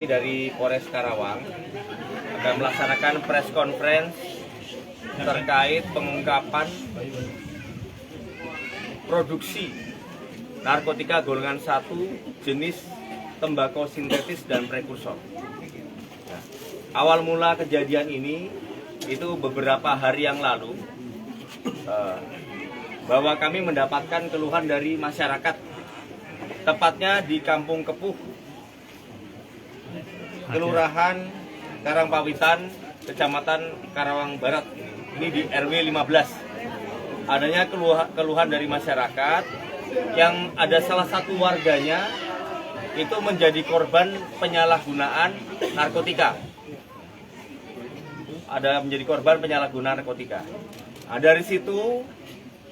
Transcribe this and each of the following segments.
Dari Polres Karawang akan melaksanakan press conference terkait pengungkapan produksi narkotika golongan 1 jenis tembakau sintetis dan prekursor. Nah, awal mula kejadian ini itu beberapa hari yang lalu, bahwa kami mendapatkan keluhan dari masyarakat, tepatnya di Kampung Kepuh, Kelurahan Karangpawitan, Kecamatan Karawang Barat, ini di RW 15. Adanya keluhan dari masyarakat yang ada salah satu warganya itu menjadi korban penyalahgunaan narkotika. Ada menjadi korban penyalahgunaan narkotika. Nah, dari situ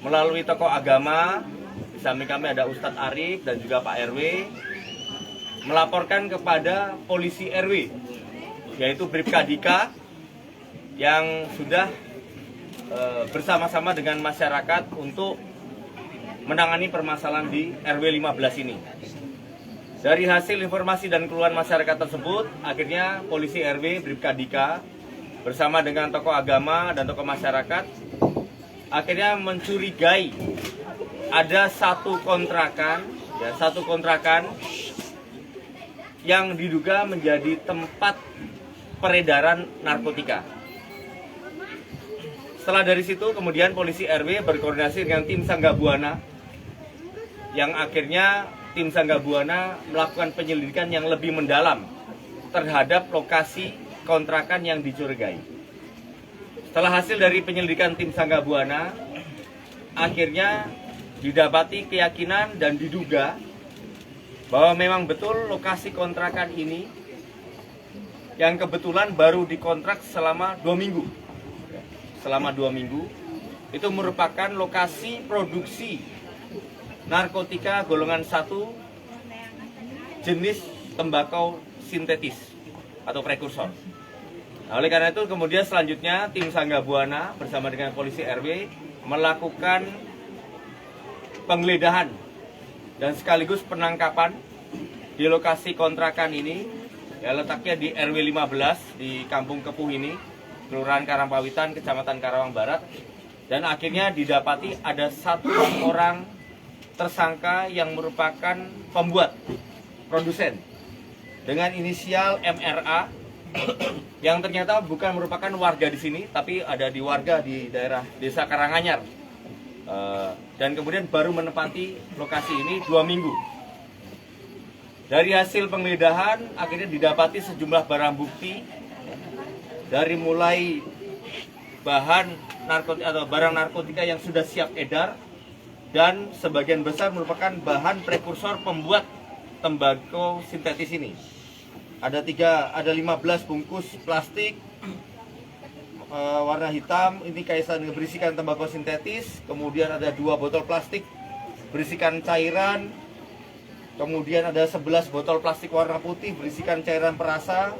melalui tokoh agama, di samping kami ada Ustadz Arif dan juga Pak RW, melaporkan kepada polisi RW, yaitu Bribkadika, yang sudah bersama-sama dengan masyarakat untuk menangani permasalahan di RW 15 ini. Dari hasil informasi dan keluhan masyarakat tersebut, akhirnya polisi RW Bribkadika bersama dengan tokoh agama dan tokoh masyarakat akhirnya mencurigai ada satu kontrakan yang diduga menjadi tempat peredaran narkotika. Setelah dari situ kemudian polisi RW berkoordinasi dengan tim Sanggabuana, yang akhirnya tim Sanggabuana melakukan penyelidikan yang lebih mendalam terhadap lokasi kontrakan yang dicurigai. Setelah hasil dari penyelidikan tim Sanggabuana, akhirnya didapati keyakinan dan diduga bahwa memang betul lokasi kontrakan ini yang kebetulan baru dikontrak selama 2 minggu. Selama 2 minggu itu merupakan lokasi produksi narkotika golongan 1 jenis tembakau sintetis atau prekursor. Nah, oleh karena itu kemudian selanjutnya tim Sanggabuana bersama dengan polisi RW melakukan penggeledahan dan sekaligus penangkapan di lokasi kontrakan ini, ya, letaknya di RW 15 di Kampung Kepuh ini, Kelurahan Karangpawitan, Kecamatan Karawang Barat, dan akhirnya didapati ada satu orang tersangka yang merupakan pembuat, produsen, dengan inisial MRA, yang ternyata bukan merupakan warga di sini, tapi ada di warga di daerah Desa Karanganyar. Dan kemudian baru menempati lokasi ini 2 minggu. Dari hasil penggeledahan akhirnya didapati sejumlah barang bukti, dari mulai bahan narkotika atau barang narkotika yang sudah siap edar, dan sebagian besar merupakan bahan prekursor pembuat tembakau sintetis ini. Ada 15 bungkus plastik warna hitam, ini kaisan berisikan tembakau sintetis. Kemudian ada 2 botol plastik berisikan cairan. Kemudian ada 11 botol plastik warna putih berisikan cairan perasa.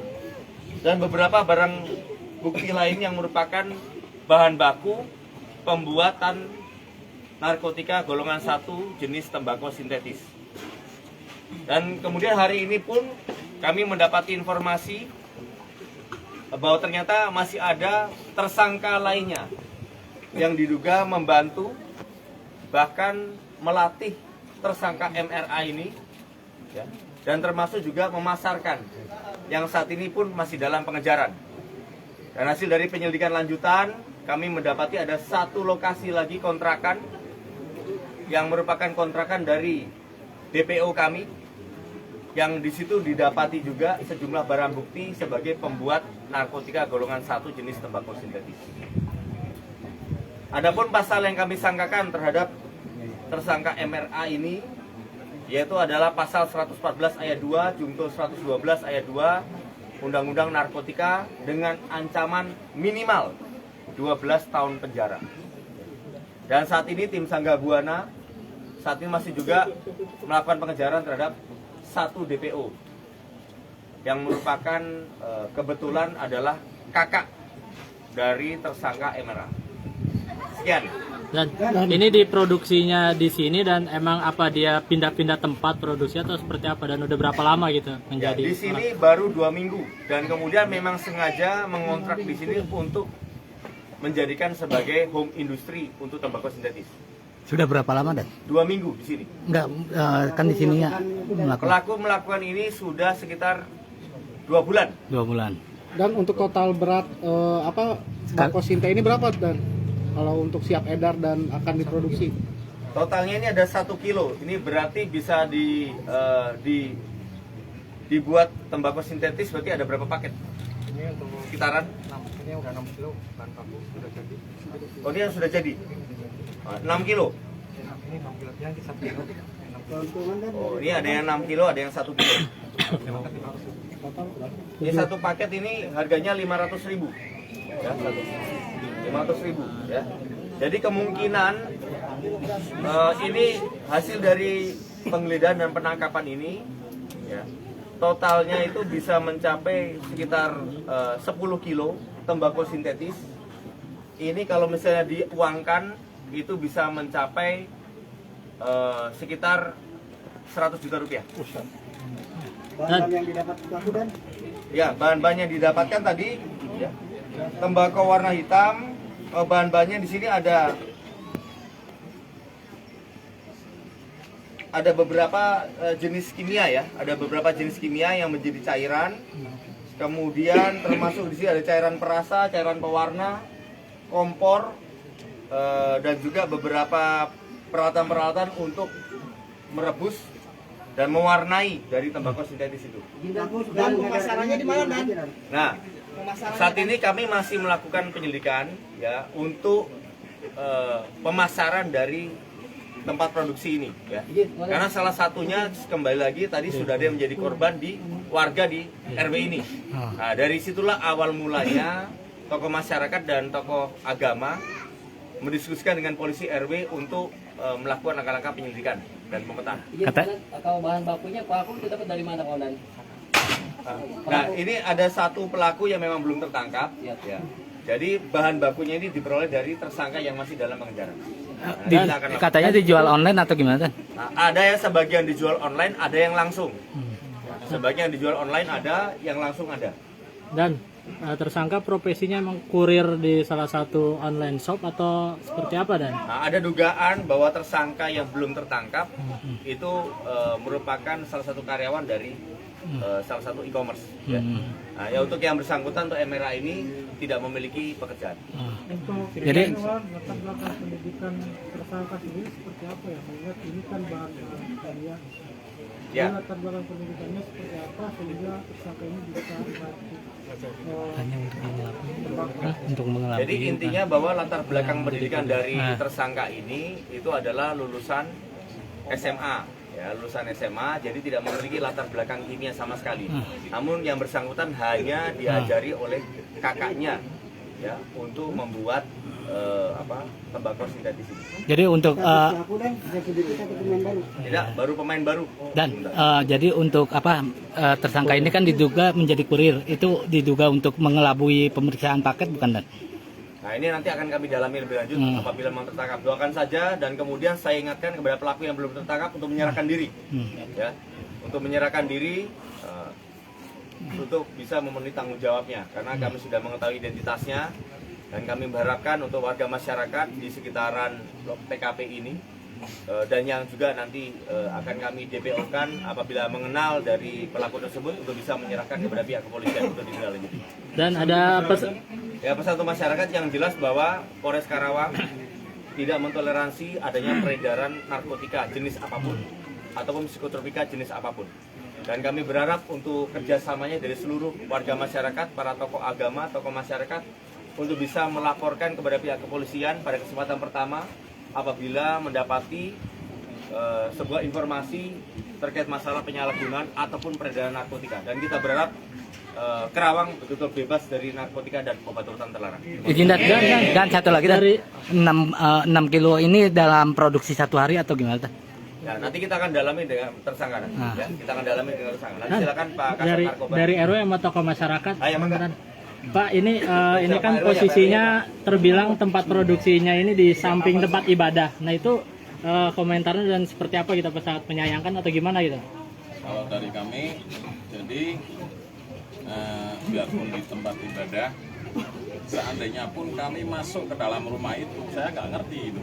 Dan beberapa barang bukti lain yang merupakan bahan baku pembuatan narkotika golongan 1 jenis tembakau sintetis. Dan kemudian hari ini pun kami mendapati informasi bahwa ternyata masih ada tersangka lainnya yang diduga membantu, bahkan melatih tersangka MRA ini, ya, dan termasuk juga memasarkan, yang saat ini pun masih dalam pengejaran. Dan hasil dari penyelidikan lanjutan, kami mendapati ada satu lokasi lagi kontrakan yang merupakan kontrakan dari DPO kami, yang di situ didapati juga sejumlah barang bukti sebagai pembuat narkotika golongan 1 jenis tembakau sintetis. Adapun pasal yang kami sangkakan terhadap tersangka MRA ini, yaitu adalah pasal 114 ayat 2, junto 112 ayat 2 Undang-Undang Narkotika dengan ancaman minimal 12 tahun penjara. Dan saat ini tim Sanggabuana saat ini masih juga melakukan pengejaran terhadap 1 DPO yang merupakan kebetulan adalah kakak dari tersangka MRA. Sekian. Dan ini diproduksinya di sini dan emang apa dia pindah-pindah tempat produksi atau seperti apa dan udah berapa lama gitu Ya, menjadi? di sini baru 2 minggu dan kemudian memang sengaja mengontrak di sini untuk menjadikan sebagai home industry untuk tembakau sintetis. Sudah berapa lama, Dan? 2 minggu di sini. Enggak, kan di sini ya melakukan Pelaku melakukan ini sudah sekitar 2 bulan. 2 bulan. Dan untuk total berat tembakau sinta ini berapa, Dan? Kalau untuk siap edar dan akan diproduksi? Totalnya ini ada 1 kilo. Ini berarti bisa dibuat tembakau sintetis berarti ada berapa paket? Ini untuk Sekitaran? ini udah 6 kilo bahan baku sudah jadi. Oh, ini yang sudah jadi. 6 kilo. Ini 6 kilo yang di 1 kilo. Oh, ini ada yang 6 kilo, ada yang 1 kilo. Ini satu paket ini harganya 500.000. Ya, 500.000 ya. Jadi kemungkinan ini hasil dari penggeledahan dan penangkapan ini ya. Totalnya itu bisa mencapai sekitar 10 kilo tembakau sintetis. Ini kalau misalnya diuangkan itu bisa mencapai sekitar 100 juta rupiah. Bahan yang didapat pelaku, Dan? Ya, bahan-bahan yang didapatkan tadi ya, tembakau warna hitam. Bahan-bahannya di sini ada beberapa jenis kimia ya, ada beberapa jenis kimia yang menjadi cairan. Kemudian termasuk di sini ada cairan perasa, cairan pewarna, kompor, dan juga beberapa peralatan-peralatan untuk merebus dan mewarnai dari tembakau sintetis itu. Dan pemasarannya di mana, Dan? Nah, saat ini kami masih melakukan penyelidikan ya untuk pemasaran dari tempat produksi ini ya. Karena salah satunya kembali lagi tadi sudah ada yang menjadi korban di warga di RW ini. Nah, dari situlah awal mulanya tokoh masyarakat dan tokoh agama mendiskusikan dengan polisi RW untuk melakukan langkah-langkah penyelidikan dan pemetaan. Atau bahan bakunya pelaku itu dapat dari mana, Komandan? Nah, ini ada satu pelaku yang memang belum tertangkap ya. Jadi bahan bakunya ini diperoleh dari tersangka yang masih dalam pengejaran. Nah, kita akan lakukan. Katanya dijual online atau gimana, Dan? Nah, ada yang sebagian dijual online, ada yang langsung. Sebagian dijual online ada, yang langsung ada. Dan tersangka profesinya emang kurir di salah satu online shop atau seperti apa, Dan? Nah, ada dugaan bahwa tersangka yang belum tertangkap itu merupakan salah satu karyawan dari salah satu e-commerce. Ya. Nah, ya untuk yang bersangkutan untuk MRA ini tidak memiliki pekerjaan. Jadi latar belakang pendidikan tersangka sendiri seperti apa ya? Mengingat ini kan bahan kimia. Ya. Latar belakang pendidikannya seperti apa sehingga tersangka ini bisa untuk mengelabui. Jadi intinya bahwa latar belakang pendidikan dari tersangka ini itu adalah lulusan SMA. Ya, lulusan SMA, jadi tidak memiliki latar belakang kimia sama sekali. Namun yang bersangkutan hanya diajari oleh kakaknya, ya, untuk membuat tembakau sintetis ini. Jadi untuk Tidak, baru pemain baru. Dan jadi untuk tersangka ini kan diduga menjadi kurir, itu diduga untuk mengelabui pemeriksaan paket bukan, Dan? Nah, ini nanti akan kami dalami lebih lanjut apabila memang tertangkap. Doakan saja dan kemudian saya ingatkan kepada pelaku yang belum tertangkap untuk menyerahkan diri. Ya, untuk menyerahkan diri untuk bisa memenuhi tanggung jawabnya karena kami sudah mengetahui identitasnya dan kami mengharapkan untuk warga masyarakat di sekitaran TKP ini dan yang juga nanti akan kami DPO-kan apabila mengenal dari pelaku tersebut untuk bisa menyerahkan kepada pihak kepolisian untuk ditindaklanjuti. Dan ada Ya, pesan untuk masyarakat yang jelas bahwa Polres Karawang tidak mentoleransi adanya peredaran narkotika jenis apapun ataupun psikotropika jenis apapun. Dan kami berharap untuk kerjasamanya dari seluruh warga masyarakat, para tokoh agama, tokoh masyarakat untuk bisa melaporkan kepada pihak kepolisian pada kesempatan pertama apabila mendapati sebuah informasi terkait masalah penyalahgunaan ataupun peredaran narkotika. Dan kita berharap Karawang betul-betul bebas dari narkotika dan obat-obatan terlarang. Izin dan satu lagi dari 6 kilo ini dalam produksi satu hari atau gimana? Ya, nanti kita akan dalami dengan tersangka. Ya, kita akan dalami dengan tersangka. Nanti silakan Pak Kasat Narkoba. Dari RW sama tokoh masyarakat. Ayo, beneran. Pak, ini kan posisinya terbilang tempat produksinya ini di samping tempat ibadah. Nah itu komentarnya dan seperti apa kita sangat menyayangkan atau gimana gitu? Kalau dari kami, jadi biarpun di tempat ibadah, seandainya pun kami masuk ke dalam rumah itu, saya nggak ngerti itu,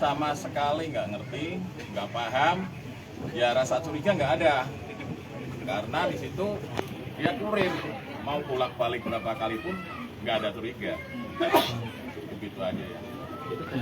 sama sekali nggak ngerti, nggak paham, ya rasa curiga nggak ada, karena di situ dia kurir, mau bolak balik berapa kali pun nggak ada curiga, begitu aja ya.